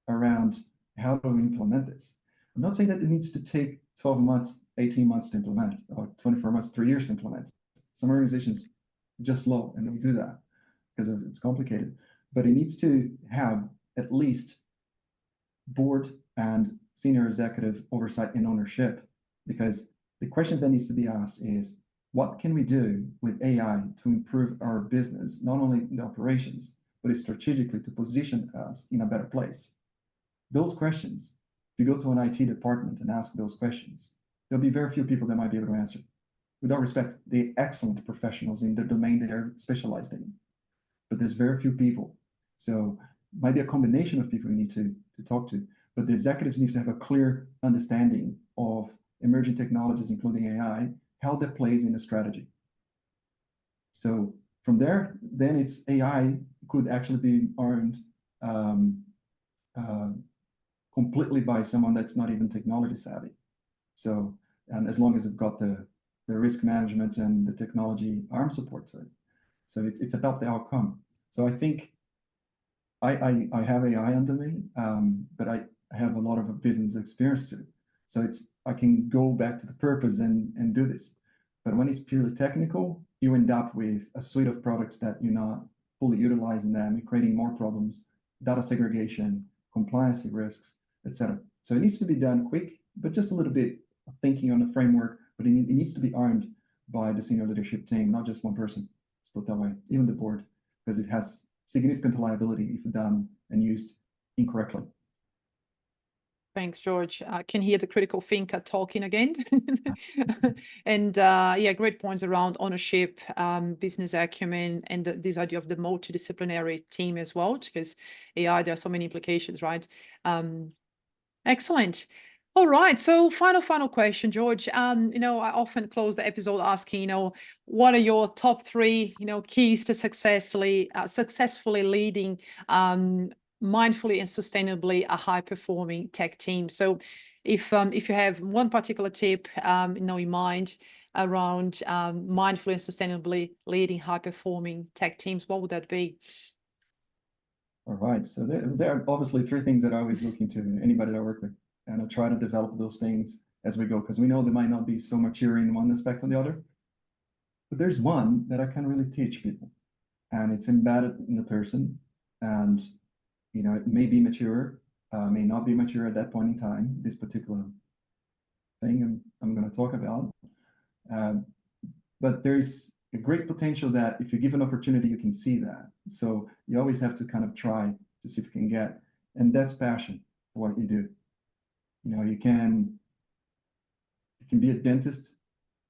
around how to implement this. I'm not saying that it needs to take 12 months, 18 months to implement, or 24 months, 3 years to implement. Some organizations just slow and don't do that because it's complicated. But it needs to have at least board and senior executive oversight and ownership, because the questions that needs to be asked is, what can we do with AI to improve our business, not only in the operations, but strategically to position us in a better place? those questions, if you go to an IT department and ask those questions, there'll be very few people that might be able to answer. With all respect, they're excellent professionals in the domain they're specialized in, but there's very few people. So it might be a combination of people you need to talk to, but the executives need to have a clear understanding of emerging technologies, including AI, how that plays in a strategy. So from there, then it's AI could actually be earned completely by someone that's not even technology savvy. So, and as long as you've got the risk management and the technology arm support to it. So it's about the outcome. So I think I have AI under me, but I have a lot of business experience too. So I can go back to the purpose and do this. But when it's purely technical, you end up with a suite of products that you're not fully utilizing them, you're creating more problems, data segregation, compliance risks, etc. So it needs to be done quick, but just a little bit of thinking on the framework, but it needs to be earned by the senior leadership team, not just one person. Let's put it that way, even the board, because it has significant liability if done and used incorrectly. Thanks, George. I can hear the critical thinker talking again. And yeah, great points around ownership, business acumen, and this idea of the multidisciplinary team as well, because AI, there are so many implications, right? Excellent. All right. So final question, George. I often close the episode asking, what are your top 3, keys to successfully leading mindfully and sustainably a high-performing tech team? So if you have one particular tip in mind around mindfully and sustainably leading high-performing tech teams, what would that be? All right. So there are obviously 3 things that I always look into anybody that I work with. And I try to develop those things as we go, because we know they might not be so mature in one aspect or the other. But there's one that I can really teach people, and it's embedded in the person. And it may be mature, may not be mature at that point in time, this particular thing I'm going to talk about. But there's a great potential that if you give an opportunity, you can see that. So you always have to kind of try to see if you can get, and that's passion for what you do. You can be a dentist,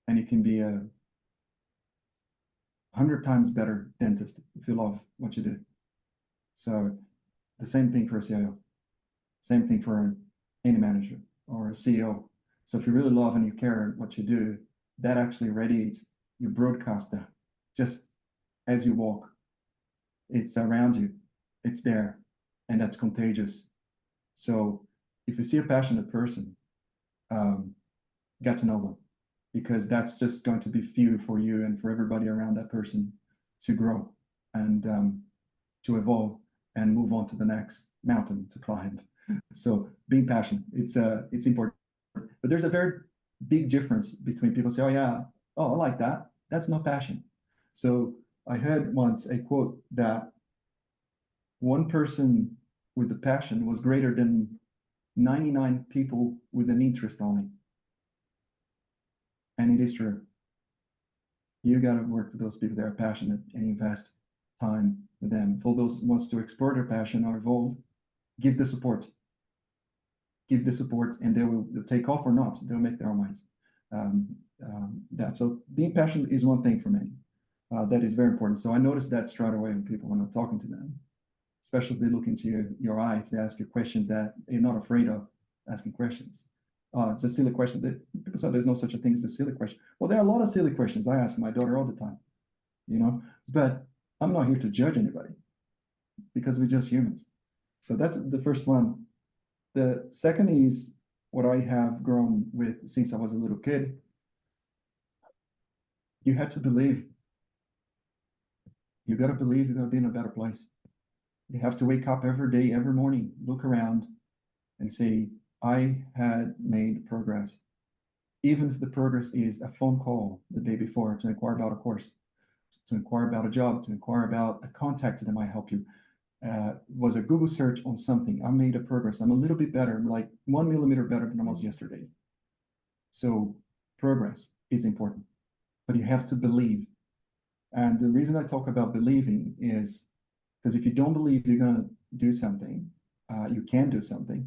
and you can be 100 times better dentist if you love what you do. So the same thing for a CIO, same thing for any manager or a CEO. So if you really love and you care what you do, that actually radiates. You broadcast that just as you walk. It's around you, it's there, and that's contagious. So if you see a passionate person, get to know them, because that's just going to be fuel for you and for everybody around that person to grow and to evolve and move on to the next mountain to climb. So being passionate, it's important. But there's a very big difference between people say, I like that. That's not passion. So I heard once a quote that one person with the passion was greater than 99 people with an interest only. And it is true. You got to work with those people that are passionate and invest time with them. For those who wants to explore their passion or evolve, give the support. Give the support, and they'll take off or not. They'll make their own minds. So being passionate is one thing for me. That is very important. So I noticed that straight away when people, when I'm talking to them, especially if they look into your eye, if they ask you questions that you're not afraid of asking questions. It's a silly question. People say there's no such a thing as a silly question. Well, there are a lot of silly questions I ask my daughter all the time, but I'm not here to judge anybody, because we're just humans. So that's the first one. The second is what I have grown with since I was a little kid. You had to believe. You got to believe you're going to be in a better place. You have to wake up every day, every morning, look around and say, I had made progress. Even if the progress is a phone call the day before to inquire about a course, to inquire about a job, to inquire about a contact that might help you. Was a Google search on something. I made a progress. I'm a little bit better, like 1 millimeter better than I was yesterday. So progress is important, but you have to believe. And the reason I talk about believing is because if you don't believe you're going to do something, you can do something,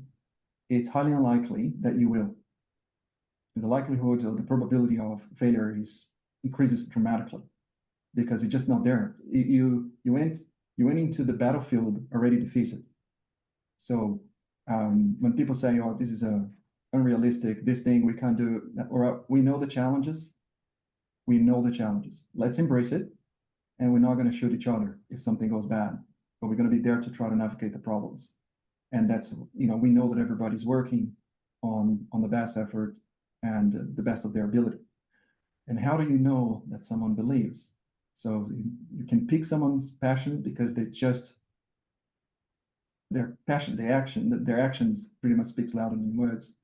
it's highly unlikely that you will. The likelihood or the probability of failure increases dramatically because it's just not there. You went into the battlefield already defeated. So when people say, "Oh, this is unrealistic, this thing we can't do," or we know the challenges. We know the challenges. Let's embrace it, and we're not going to shoot each other if something goes bad, but we're going to be there to try to navigate the problems. And that's, we know that everybody's working on the best effort and the best of their ability. And how do you know that someone believes? So you can pick someone's passion because their passion, their actions pretty much speaks louder than words.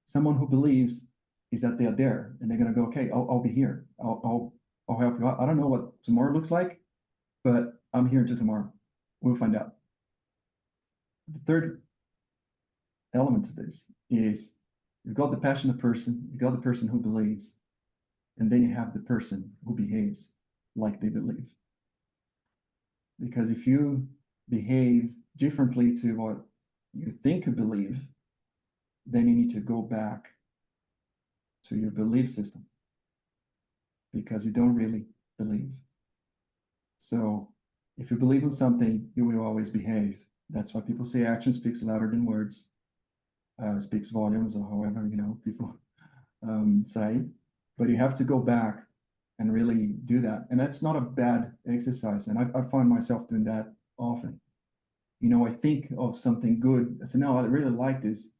Someone who believes is that they're there and they're going to go, okay, I'll be here. I'll help you out. I don't know what tomorrow looks like, but I'm here until tomorrow. We'll find out. The third element to this is you've got the passionate person, you've got the person who believes, and then you have the person who behaves like they believe. Because if you behave differently to what you think you believe, then you need to go back to your belief system because you don't really believe. So if you believe in something, you will always behave. That's why people say action speaks louder than words, speaks volumes, or however, people say. But you have to go back and really do that. And that's not a bad exercise. And I find myself doing that often. I think of something good. I say, no, I really like this,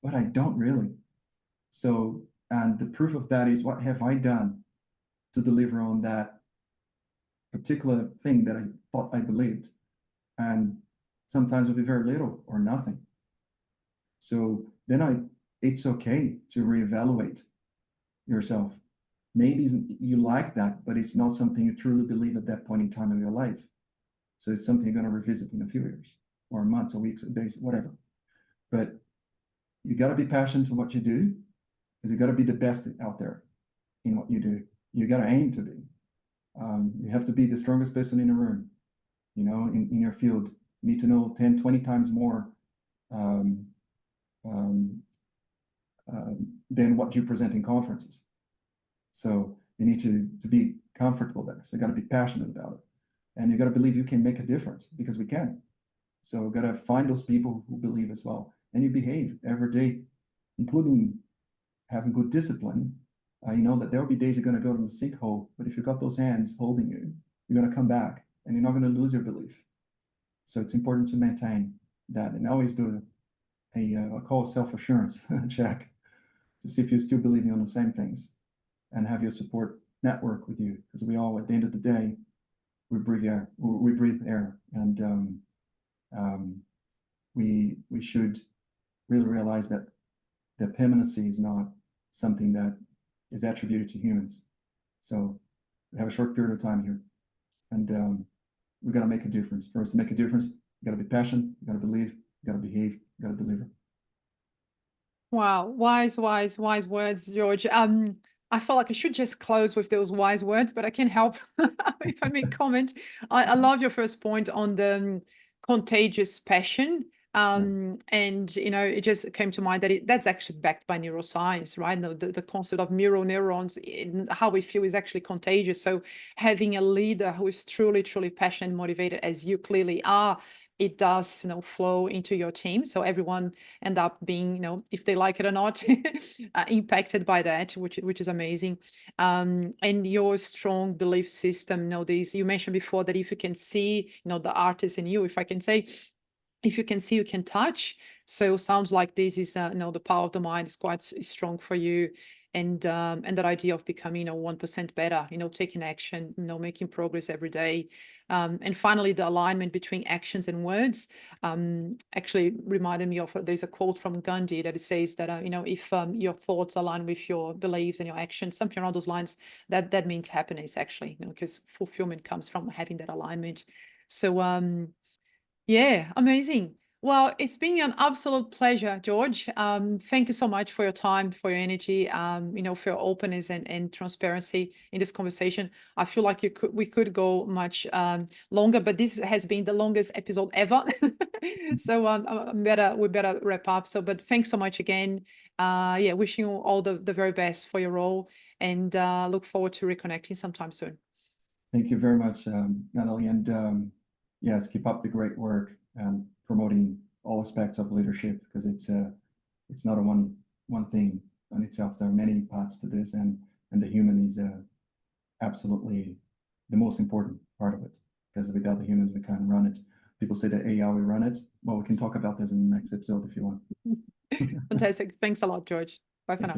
but I don't really. So, and the proof of that is, what have I done to deliver on that particular thing that I thought I believed? And sometimes it'll be very little or nothing. So then it's okay to reevaluate yourself. Maybe you like that, but it's not something you truly believe at that point in time of your life. So it's something you're going to revisit in a few years or months or weeks or days, whatever. But you got to be passionate to what you do, because you got to be the best out there in what you do. You got to aim to be. You have to be the strongest person in the room, in your field. You need to know 10, 20 times more than what you present in conferences. So you need to be comfortable there. So you got to be passionate about it. And you got to believe you can make a difference, because we can. So you got to find those people who believe as well. And you behave every day, including having good discipline. You know that there will be days you're going to go to the sinkhole, but if you've got those hands holding you, you're going to come back and you're not going to lose your belief. So it's important to maintain that, and always do a call self-assurance check to see if you're still believing on the same things, and have your support network with you, because we all, at the end of the day, we breathe air, and we should really realize that the permanency is not something that is attributed to humans. So we have a short period of time here, and we've got to make a difference. For us to make a difference, you got to be passionate, you got to believe, you got to behave, you got to deliver. Wow, wise words, George. I felt like I should just close with those wise words, but I can't help if I may comment. I love your first point on the contagious passion. And it just came to mind that that's actually backed by neuroscience, right? The concept of mirror neurons in how we feel is actually contagious. So having a leader who is truly passionate and motivated, as you clearly are, it does flow into your team, so everyone end up being, if they like it or not, impacted by that, which is amazing. And your strong belief system, these, you mentioned before that if you can see, the artist in you, if I can say, if you can see, you can touch. So sounds like this is, the power of the mind is quite strong for you, and that idea of becoming, 1% better, taking action, making progress every day. And finally, the alignment between actions and words actually reminded me of, there's a quote from Gandhi that it says that, if your thoughts align with your beliefs and your actions, something around those lines, that means happiness, actually, because fulfillment comes from having that alignment. So, yeah, amazing. Well, it's been an absolute pleasure, George. Thank you so much for your time, for your energy, for your openness and transparency in this conversation. I feel like we could go much longer, but this has been the longest episode ever. So we better wrap up. So, but thanks so much again. Yeah, wishing you all the very best for your role, and look forward to reconnecting sometime soon. Thank you very much, Nathalie, and yes, keep up the great work and promoting all aspects of leadership, because it's not a one thing on itself. There are many parts to this, and the human is absolutely the most important part of it, because without the humans we can't run it. People say that AI will run it. Well, we can talk about this in the next episode if you want. Fantastic. Thanks a lot, George. Bye for now.